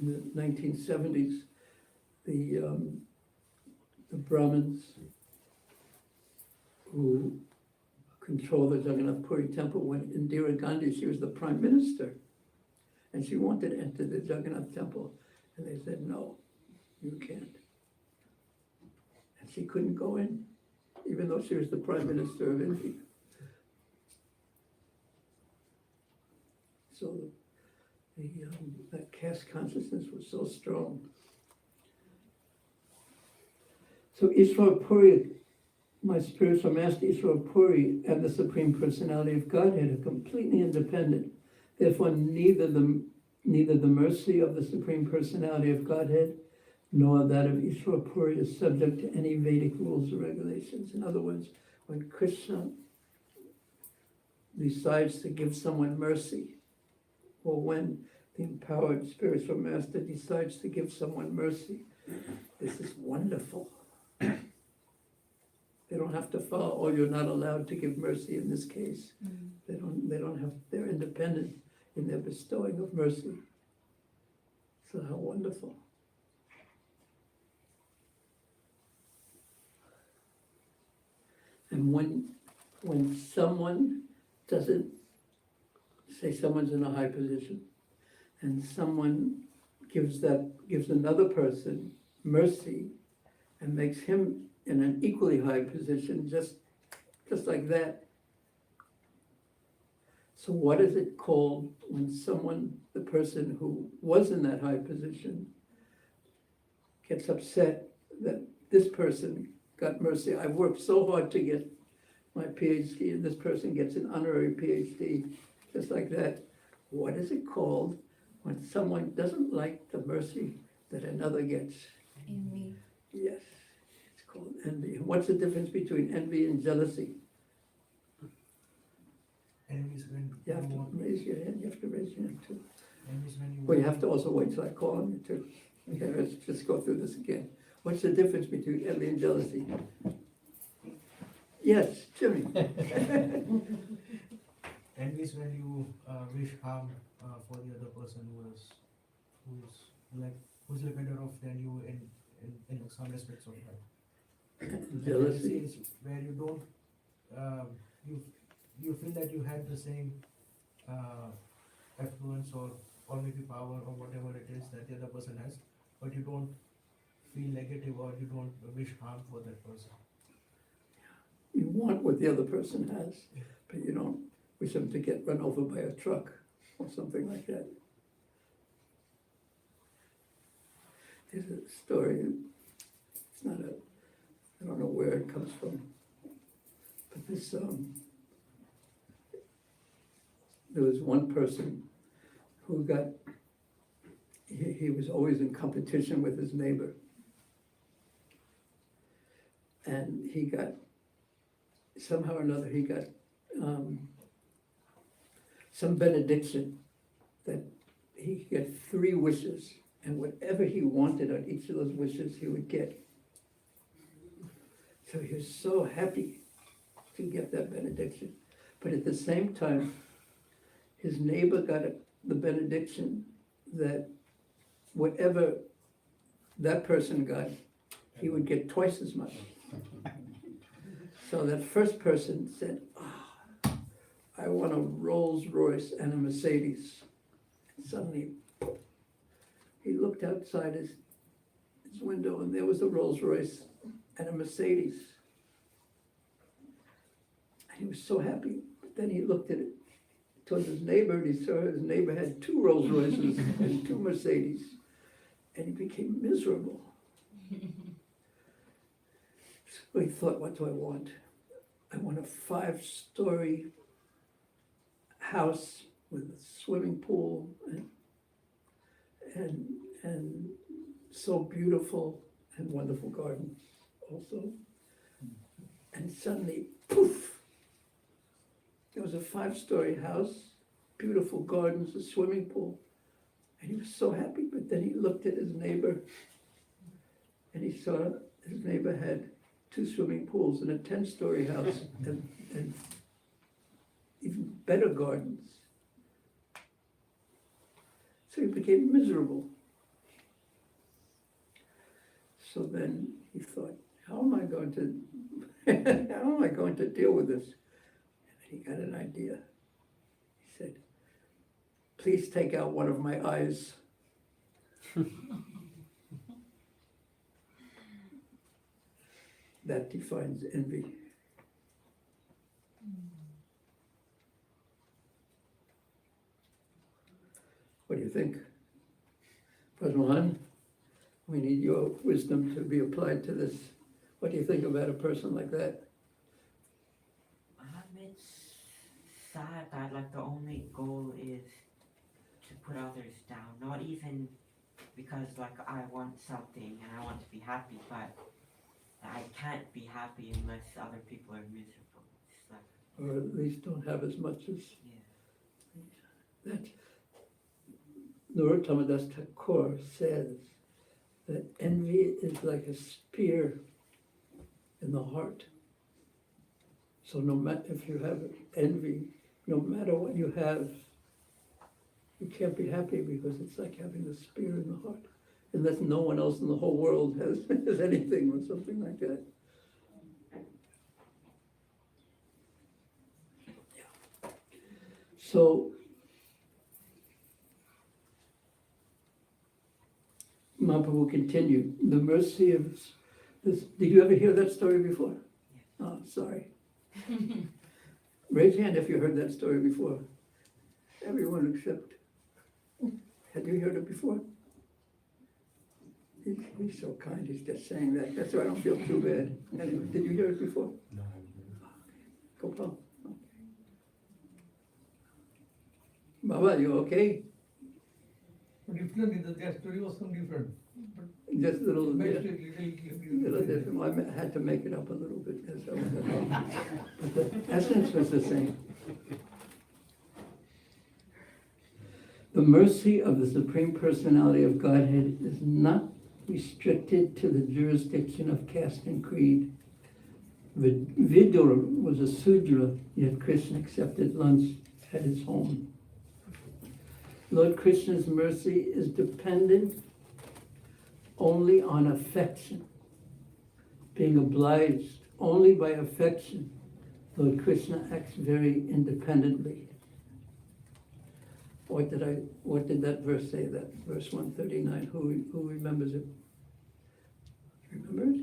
the 1970s, the Brahmins who control the Jagannath Puri temple, when Indira Gandhi, she was the prime minister, and she wanted to enter the Jagannath temple, and they said, no, you can't. And she couldn't go in, even though she was the prime minister of India. So that caste consciousness was so strong. So Ishwar Puri, my spiritual master Ishwar Puri, and the Supreme Personality of Godhead are completely independent. Therefore, neither the neither the mercy of the Supreme Personality of Godhead nor that of Ishvara Puri is subject to any Vedic rules or regulations. In other words, when Krishna decides to give someone mercy, or when the empowered spiritual master decides to give someone mercy, this is wonderful. They don't have to follow, oh, you're not allowed to give mercy in this case. They don't have, they're independent in their bestowing of mercy. So how wonderful. And when someone doesn't, say someone's in a high position, and someone gives another person mercy and makes him in an equally high position, just like that. So what is it called when someone, the person who was in that high position, gets upset that this person got mercy? I've worked so hard to get my PhD, and this person gets an honorary PhD, just like that. What is it called when someone doesn't like the mercy that another gets? Envy. Yes, it's called envy. What's the difference between envy and jealousy? Envy is when You have to want- raise your hand, you have to raise your hand too. envy is when you. Well, you have want- to also wait till I call on you too. Okay, let's just go through this again. What's the difference between envy and jealousy? Yes, Jimmy. Envy is when you wish harm for the other person who's better off than you in some aspects of life. Jealousy. Is where you don't you feel that you had the same affluence or maybe power or whatever it is that the other person has, but you don't feel negative or you don't wish harm for that person. You want what the other person has, but you don't wish them to get run over by a truck or something like that. There's a story, it's not I don't know where it comes from, but this, there was one person who got, he was always in competition with his neighbor. And he got, somehow or another, he got some benediction that he could get 3 wishes, and whatever he wanted on each of those wishes, he would get. So he was so happy to get that benediction. But at the same time, his neighbor got the benediction that whatever that person got, he would get twice as much. So that first person said, I want a Rolls Royce and a Mercedes. And suddenly, he looked outside his window and there was a Rolls Royce and a Mercedes. And he was so happy. But then he looked at it towards his neighbor and he saw his neighbor had 2 Rolls Royces and 2 Mercedes. And he became miserable. So he thought, what do I want? I want a 5-story house with a swimming pool and so beautiful and wonderful gardens also. And suddenly, poof, there was a 5-story house, beautiful gardens, a swimming pool. And he was so happy, but then he looked at his neighbor and he saw his neighbor had 2 swimming pools and a 10-story house and even better gardens. So he became miserable. So then he thought, how am I going to deal with this? And he got an idea. He said, please take out one of my eyes. That defines envy. What do you think? Prasman, we need your wisdom to be applied to this. What do you think about a person like that? It's sad that like the only goal is to put others down, not even because like I want something and I want to be happy, but I can't be happy unless other people are miserable. It's like, or at least don't have as much as yeah. that. Narottam Thakur says that envy is like a spear in the heart. So no matter if you have envy, no matter what you have, you can't be happy because it's like having a spear in the heart. Unless no one else in the whole world has, has anything or something like that. Yeah. So Mahaprabhu continued, the mercy of this. Did you ever hear that story before? Oh, sorry. Raise your hand if you heard that story before. Everyone except. Had you heard it before? He's so kind, he's just saying that. That's why I don't feel too bad. Anyway, did you hear it before? No. Gopal? Okay. Baba, you okay? Different, their story was some different. Just a little bit. Little different. I had to make it up a little bit. But the essence was the same. The mercy of the Supreme Personality of Godhead is not restricted to the jurisdiction of caste and creed. Vidur was a Sudra, yet Krishna accepted lunch at his home. Lord Krishna's mercy is dependent only on affection. Being obliged only by affection, Lord Krishna acts very independently. What did that verse say? That verse 139. Who remembers it? Remember it?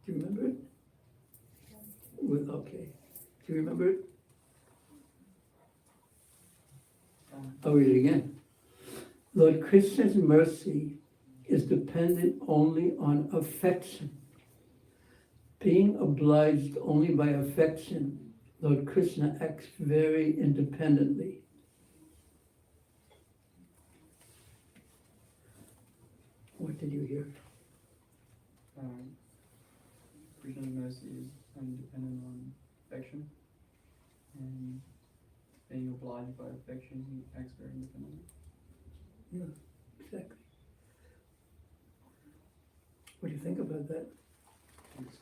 Do you remember it? Okay. Do you remember it? I'll read it again. Lord Krishna's mercy is dependent only on affection. Being obliged only by affection, Lord Krishna acts very independently. What did you hear? Krishna's mercy is dependent on affection, and being obliged by affection, he acts very independently. Yeah, exactly. What do you think about that? It's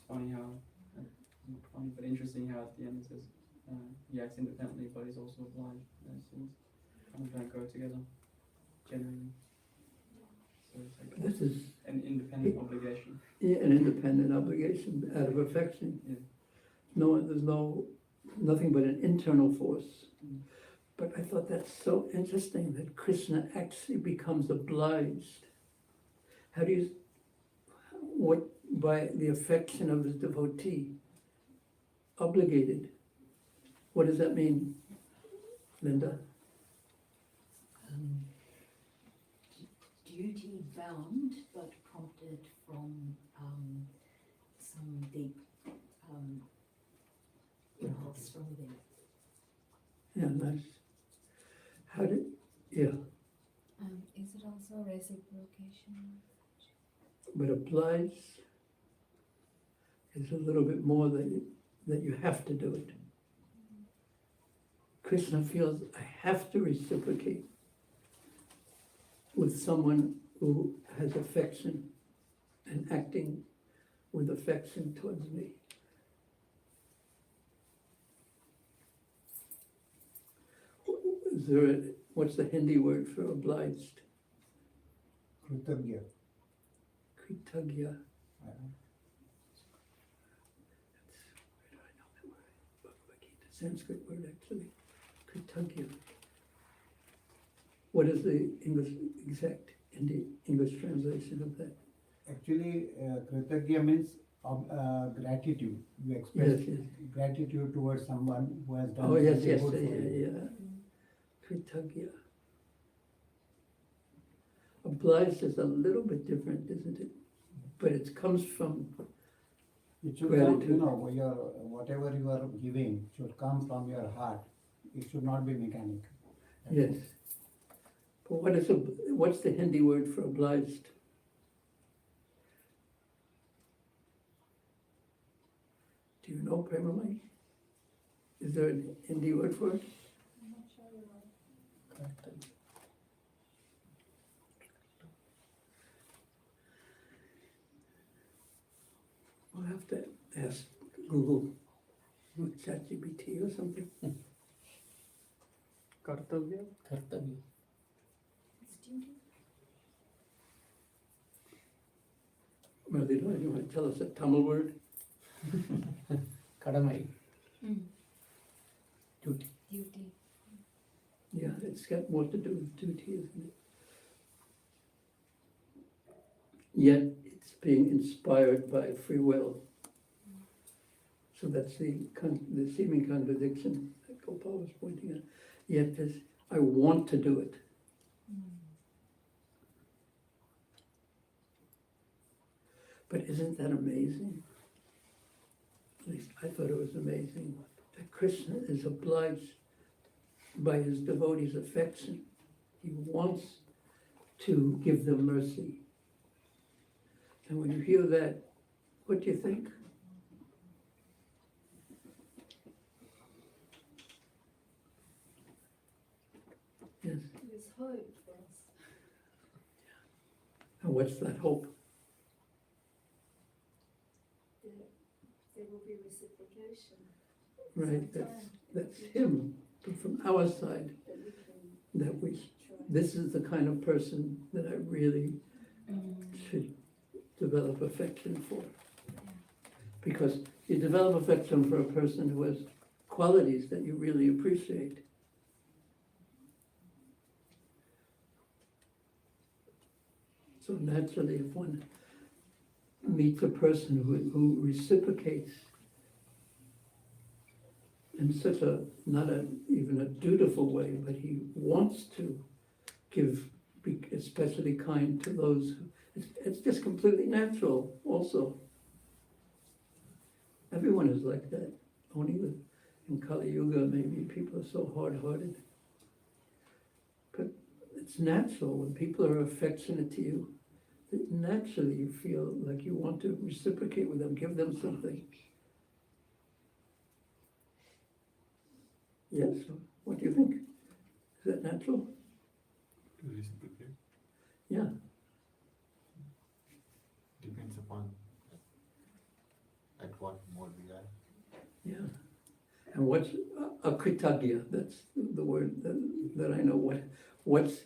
funny how, funny but interesting how at the end it says he acts independently, but he's also obliged. Those things kind of don't go together generally. So it's like This is an independent obligation. an independent obligation out of affection. Yeah. There's nothing but an internal force. Mm. But I thought that's so interesting that Krishna actually becomes obliged. What by the affection of his devotee? Obligated. What does that mean, Linda? Duty bound, but prompted from some deep impulse from within. Yeah, nice. Is it also reciprocation? But obliged is a little bit more that you have to do it. Krishna feels, I have to reciprocate with someone who has affection and acting with affection towards me. What's the Hindi word for obliged? Kritagya. Caitanya. Where do I know that word? Bhagavad Gita, Sanskrit word actually. Caitanya. What is the exact English translation of that? Actually, Kritagya means gratitude. You express Yes. gratitude towards someone who has done Oh, yes, something yes, good for you. yeah. Caitanya. Obliged is a little bit different, isn't it? But it comes from It should gratitude. come, whatever you are giving should come from your heart. It should not be mechanical. Yes. But what's the Hindi word for obliged? Do you know, Premamai? Is there a Hindi word for it? Kartavya. We'll have to ask Google, ChatGPT or something. Kartavya? Kartavya. It's duty. Madhira, you want to tell us a Tamil word? Kadamai. Duty. Yeah, it's got more to do with duty, isn't it? Yet it's being inspired by free will. So that's the seeming contradiction that Gopal was pointing out. Yet this, I want to do it. But isn't that amazing? At least I thought it was amazing that Krishna is obliged by his devotees' affection. He wants to give them mercy. And when you hear that, what do you think? Yes. There's hope for us. And what's that hope? There will be reciprocation. Right, sometime that's him, but from our side, that we can that we, try. this is the kind of person that I really should develop affection for. Because you develop affection for a person who has qualities that you really appreciate. So naturally, if one meets a person who reciprocates in such a, not even a dutiful way, but he wants to be especially kind to those, it's just completely natural also. Everyone is like that. Only in Kali Yuga, maybe people are so hard-hearted. But it's natural when people are affectionate to you. That naturally you feel like you want to reciprocate with them, give them something. Yes, what do you think? Is that natural? To reciprocate Yeah. depends upon at what mode we are. Yeah. And what's a Caitanya? That's the word that I know. What's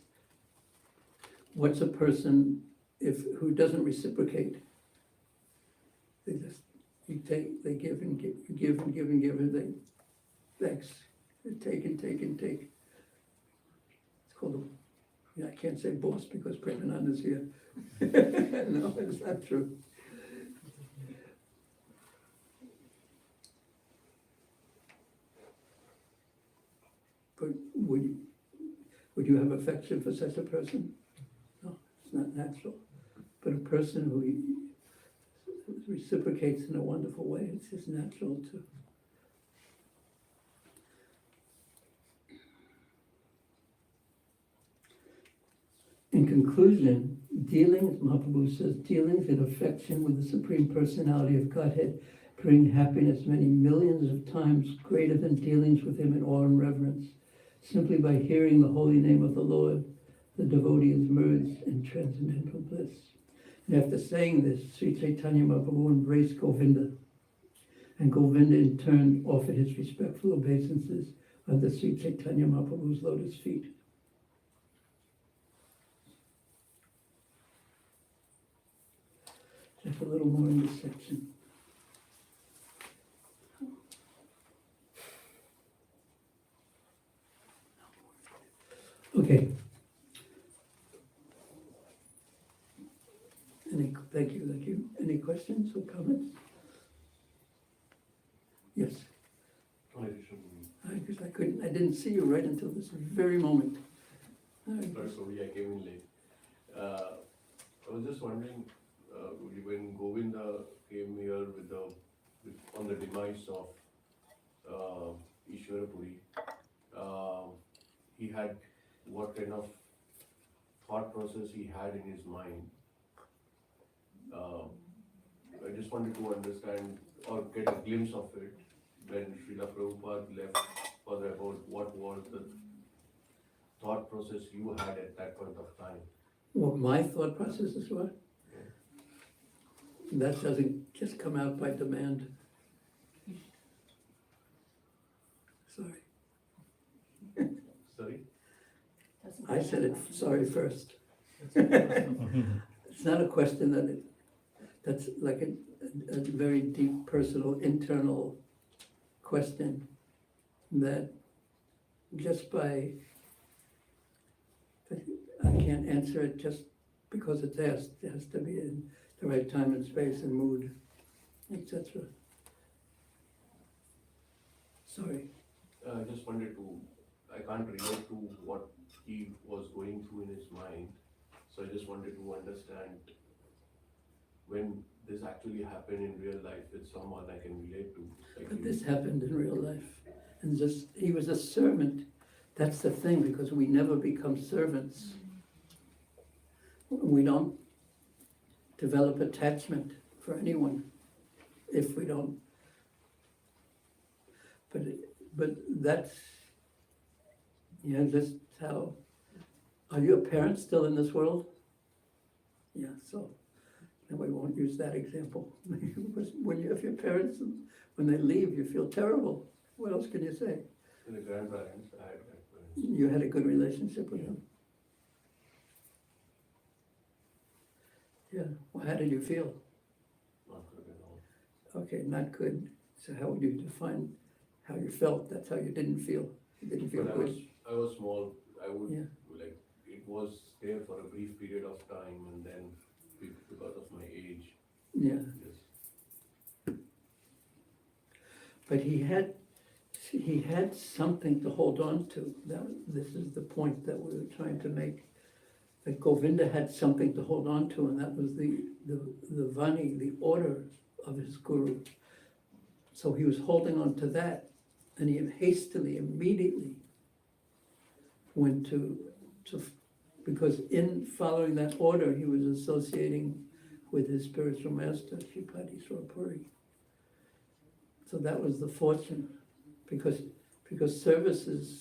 a person who doesn't reciprocate? They just they give and give, you give and give and give, and they thanks. They take and take and take. It's called I can't say boss because Premananda's here. No, it's not true. But would you have affection for such a person? No, it's not natural. But a person who reciprocates in a wonderful way, it's just natural to. In conclusion, Mahaprabhu says, dealings in affection with the Supreme Personality of Godhead bring happiness many millions of times greater than dealings with him in awe and reverence. Simply by hearing the holy name of the Lord, the devotee is merged in transcendental bliss. And after saying this, Sri Caitanya Mahaprabhu embraced Govinda. And Govinda in turn offered his respectful obeisances under Sri Caitanya Mahaprabhu's lotus feet. Just a little more in this section. Okay. Thank you. Any questions or comments? Yes. Because I didn't see you right until this very moment. Sorry, I came in late. I was just wondering, when Govinda came here on the demise of Ishwarapuri, he had, what kind of thought process he had in his mind. I just wanted to understand or get a glimpse of it when Srila Prabhupada left for the about what was the thought process you had at that point of time. What my thought processes were? That doesn't just come out by demand. Sorry. Sorry? I said it, sorry first. It's a personal- It's not a question that's like a very deep, personal, internal question that just by, I can't answer it just because it's asked. It has to be in the right time and space and mood, etc. Sorry. I just wanted to, I can't relate to what he was going through in his mind. So I just wanted to understand when this actually happened in real life with someone I can relate to. Like But you. this happened in real life. And just, he was a servant. That's the thing, because we never become servants. We don't develop attachment for anyone if we don't. But that's, yeah, just how, are your parents still in this world? Yeah, so, then we won't use that example. When you, if your parents, when they leave, you feel terrible. What else can you say? The grandparents, I had grandparents. You had a good relationship with them? Yeah, well, how did you feel? Not good at all. Okay, not good. So how would you define how you felt? That's how you didn't feel. You didn't feel But good. I was small, I would, Yeah. like, it was there for a brief period of time and then because of my age, Yeah, just, but he had something to hold on to. This is the point that we were trying to make. That Govinda had something to hold on to, and that was the Vani, the order of his guru. So he was holding on to that, and he hastily, immediately went to because in following that order, he was associating with his spiritual master, Shripadi Swarpuri. So that was the fortune, because service is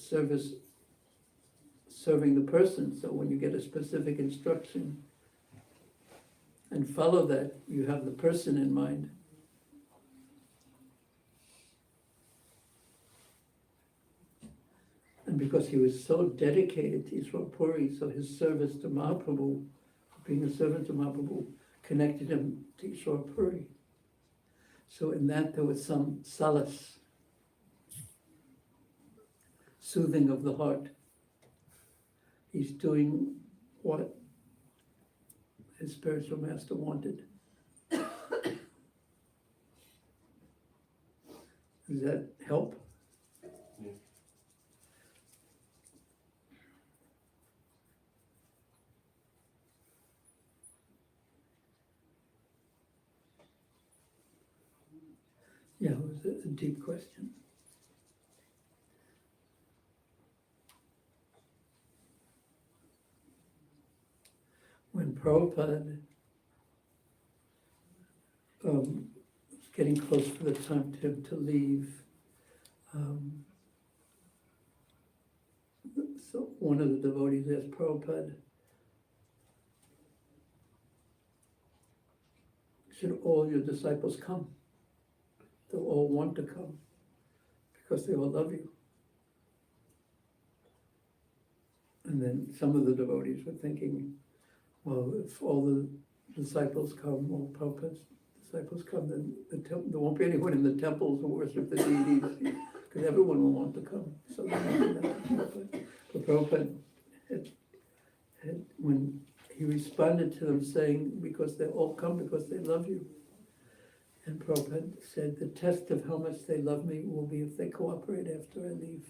serving the person. So when you get a specific instruction and follow that, you have the person in mind. And because he was so dedicated to Ishwar, so his service to Mahaprabhu, being a servant to Mahaprabhu, connected him to Ishwar. So in that there was some solace, soothing of the heart. He's doing what his spiritual master wanted. Does that help? yeah. Yeah, it was a deep question. When Prabhupada was getting close for the time to leave, so one of the devotees asked Prabhupada, should all your disciples come? They'll all want to come because they all love you. And then some of the devotees were thinking, well, if all the disciples come, all Prabhupada's disciples come, then there won't be anyone in the temples who worship the deities, because everyone will want to come. So but Prabhupada had, when he responded to them saying, because they all come because they love you. And Prabhupada said, the test of how much they love me will be if they cooperate after I leave.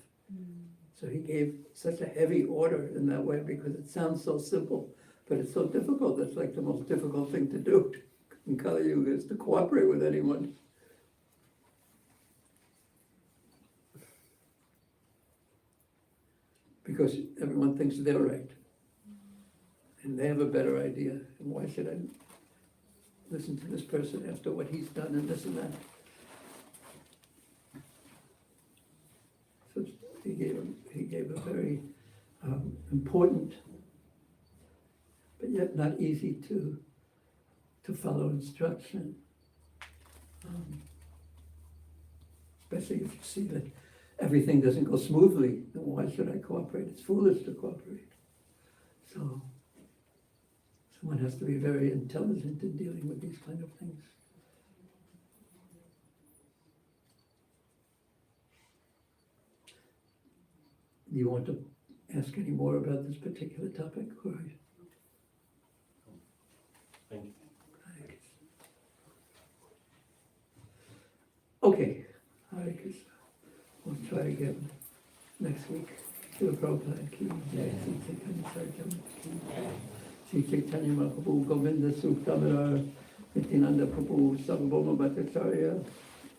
So he gave such a heavy order in that way, because it sounds so simple, but it's so difficult. That's like the most difficult thing to do in Kali Yuga, is to cooperate with anyone. because everyone thinks they're right. And they have a better idea, and why should I listen to this person after what he's done and this and that? So he gave a very important, but yet not easy to follow instruction. Especially if you see that everything doesn't go smoothly, then why should I cooperate? It's foolish to cooperate. So someone has to be very intelligent in dealing with these kind of things. Do you want to ask any more about this particular topic, or? Thank you. Okay, Hare Krishna. We'll try again next week. Srila Prabhupada ki jai, Sri Caitanya Caritamrta ki jai, Sri Caitanya Mahaprabhu Govinda Suktamara, Nityananda Prabhu Sarvabhauma Bhattacharya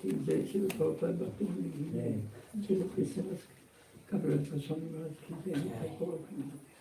ki jai, Srila Prabhupada Bhaktivinoda ki jai, Srila Krishna Kaviraj Goswami Maharaj ki jai, Nitai Gaur Premanande.